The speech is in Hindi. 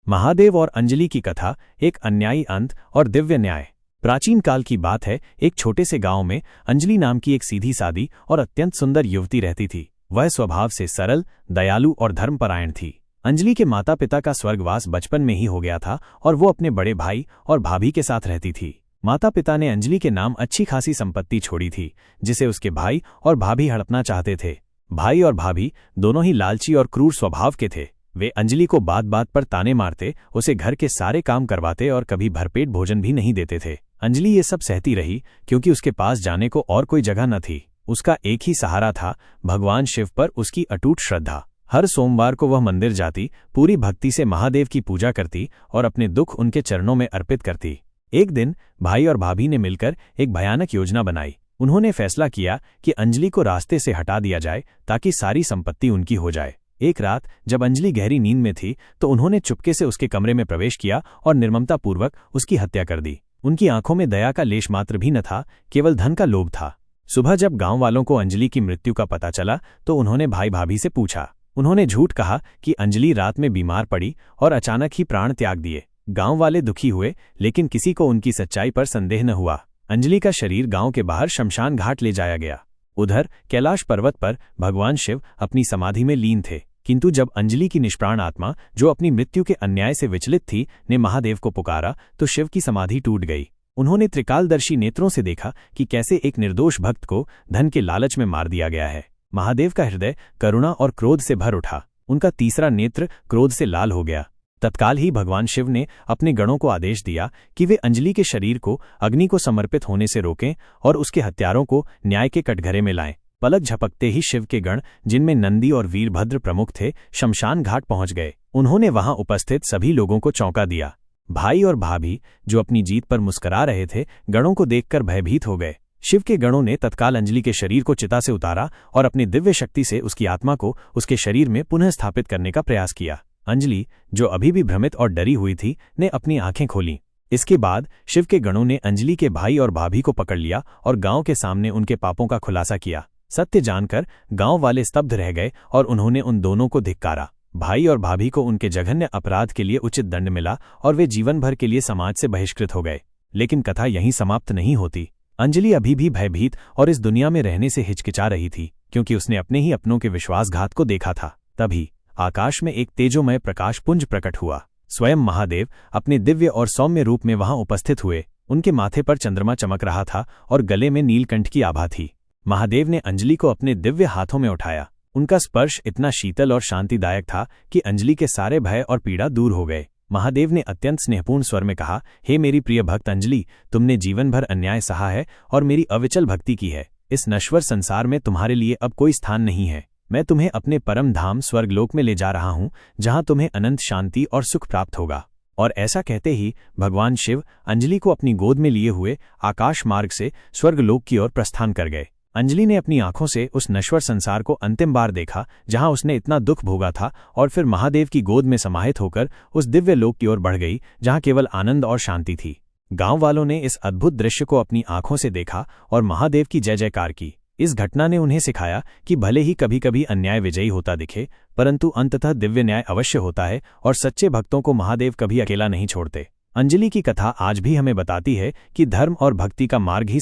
महादेव और अंजलि की कथा, एक अन्यायी अंत और दिव्य न्याय। प्राचीन काल की बात है। एक छोटे से गांव में अंजलि नाम की एक सीधी सादी और अत्यंत सुंदर युवती रहती थी। वह स्वभाव से सरल, दयालु और धर्मपरायण थी। अंजलि के माता पिता का स्वर्गवास बचपन में ही हो गया था और वो अपने बड़े भाई और भाभी के साथ रहती थी। माता पिता ने अंजलि के नाम अच्छी खासी संपत्ति छोड़ी थी, जिसे उसके भाई और भाभी हड़पना चाहते थे। भाई और भाभी दोनों ही लालची और क्रूर स्वभाव के थे। वे अंजलि को बात बात पर ताने मारते, उसे घर के सारे काम करवाते और कभी भरपेट भोजन भी नहीं देते थे। अंजलि ये सब सहती रही क्योंकि उसके पास जाने को और कोई जगह न थी। उसका एक ही सहारा था, भगवान शिव पर उसकी अटूट श्रद्धा। हर सोमवार को वह मंदिर जाती, पूरी भक्ति से महादेव की पूजा करती और अपने दुख उनके चरणों में अर्पित करती। एक दिन भाई और भाभी ने मिलकर एक भयानक योजना बनाई। उन्होंने फैसला किया कि अंजलि को रास्ते से हटा दिया जाए ताकि सारी संपत्ति उनकी हो जाए। एक रात जब अंजलि गहरी नींद में थी तो उन्होंने चुपके से उसके कमरे में प्रवेश किया और निर्ममतापूर्वक उसकी हत्या कर दी। उनकी आंखों में दया का लेश मात्र भी न था, केवल धन का लोभ था। सुबह जब गांव वालों को अंजलि की मृत्यु का पता चला तो उन्होंने भाई भाभी से पूछा। उन्होंने झूठ कहा कि अंजलि रात में बीमार पड़ी और अचानक ही प्राण त्याग दिए। गांव वाले दुखी हुए, लेकिन किसी को उनकी सच्चाई पर संदेह न हुआ। अंजलि का शरीर गांव के बाहर शमशान घाट ले जाया गया। उधर कैलाश पर्वत पर भगवान शिव अपनी समाधि में लीन थे। किंतु जब अंजलि की निष्प्राण आत्मा, जो अपनी मृत्यु के अन्याय से विचलित थी, ने महादेव को पुकारा तो शिव की समाधि टूट गई। उन्होंने त्रिकालदर्शी नेत्रों से देखा कि कैसे एक निर्दोष भक्त को धन के लालच में मार दिया गया है। महादेव का हृदय करुणा और क्रोध से भर उठा। उनका तीसरा नेत्र क्रोध से लाल हो गया। तत्काल ही भगवान शिव ने अपने गणों को आदेश दिया कि वे अंजलि के शरीर को अग्नि को समर्पित होने से रोकें और उसके हत्यारों को न्याय के कटघरे में लाएं। पलक झपकते ही शिव के गण, जिनमें नंदी और वीरभद्र प्रमुख थे, शमशान घाट पहुंच गए। उन्होंने वहां उपस्थित सभी लोगों को चौंका दिया। भाई और भाभी, जो अपनी जीत पर मुस्कुरा रहे थे, गणों को देखकर भयभीत हो गए। शिव के गणों ने तत्काल अंजलि के शरीर को चिता से उतारा और अपनी दिव्य शक्ति से उसकी आत्मा को उसके शरीर में पुनः स्थापित करने का प्रयास किया। अंजलि, जो अभी भी भ्रमित और डरी हुई थी, ने अपनी आंखें खोलीं। इसके बाद शिव के गणों ने अंजलि के भाई और भाभी को पकड़ लिया और गांव के सामने उनके पापों का खुलासा किया। सत्य जानकर गांव वाले स्तब्ध रह गए और उन्होंने उन दोनों को धिक्कारा। भाई और भाभी को उनके जघन्य अपराध के लिए उचित दंड मिला और वे जीवन भर के लिए समाज से बहिष्कृत हो गए। लेकिन कथा यहीं समाप्त नहीं होती। अंजलि अभी भी भयभीत और इस दुनिया में रहने से हिचकिचा रही थी, क्योंकि उसने अपने ही अपनों के विश्वासघात को देखा था। तभी आकाश में एक तेजोमय प्रकाश पुंज प्रकट हुआ। स्वयं महादेव अपने दिव्य और सौम्य रूप में वहां उपस्थित हुए। उनके माथे पर चंद्रमा चमक रहा था और गले में नीलकंठ की आभा थी। महादेव ने अंजलि को अपने दिव्य हाथों में उठाया। उनका स्पर्श इतना शीतल और शांतिदायक था कि अंजलि के सारे भय और पीड़ा दूर हो गए। महादेव ने अत्यंत स्नेहपूर्ण स्वर में कहा, हे मेरी प्रिय भक्त अंजलि, तुमने जीवन भर अन्याय सहा है और मेरी अविचल भक्ति की है। इस नश्वर संसार में तुम्हारे लिए अब कोई स्थान नहीं है। मैं तुम्हें अपने परम धाम स्वर्गलोक में ले जा रहा हूं, जहां तुम्हें अनंत शांति और सुख प्राप्त होगा। और ऐसा कहते ही भगवान शिव अंजलि को अपनी गोद में लिए हुए आकाश मार्ग से स्वर्गलोक की ओर प्रस्थान कर गए। अंजलि ने अपनी आंखों से उस नश्वर संसार को अंतिम बार देखा, जहां उसने इतना दुख भोगा था, और फिर महादेव की गोद में समाहित होकर उस दिव्य लोक की ओर बढ़ गई, जहां केवल आनंद और शांति थी। गांव वालों ने इस अद्भुत दृश्य को अपनी आंखों से देखा और महादेव की जय जयकार की। इस घटना ने उन्हें सिखाया कि भले ही कभी कभी अन्याय विजयी होता दिखे, परंतु अंततः दिव्य न्याय अवश्य होता है और सच्चे भक्तों को महादेव कभी अकेला नहीं छोड़ते। अंजलि की कथा आज भी हमें बताती है कि धर्म और भक्ति का मार्ग ही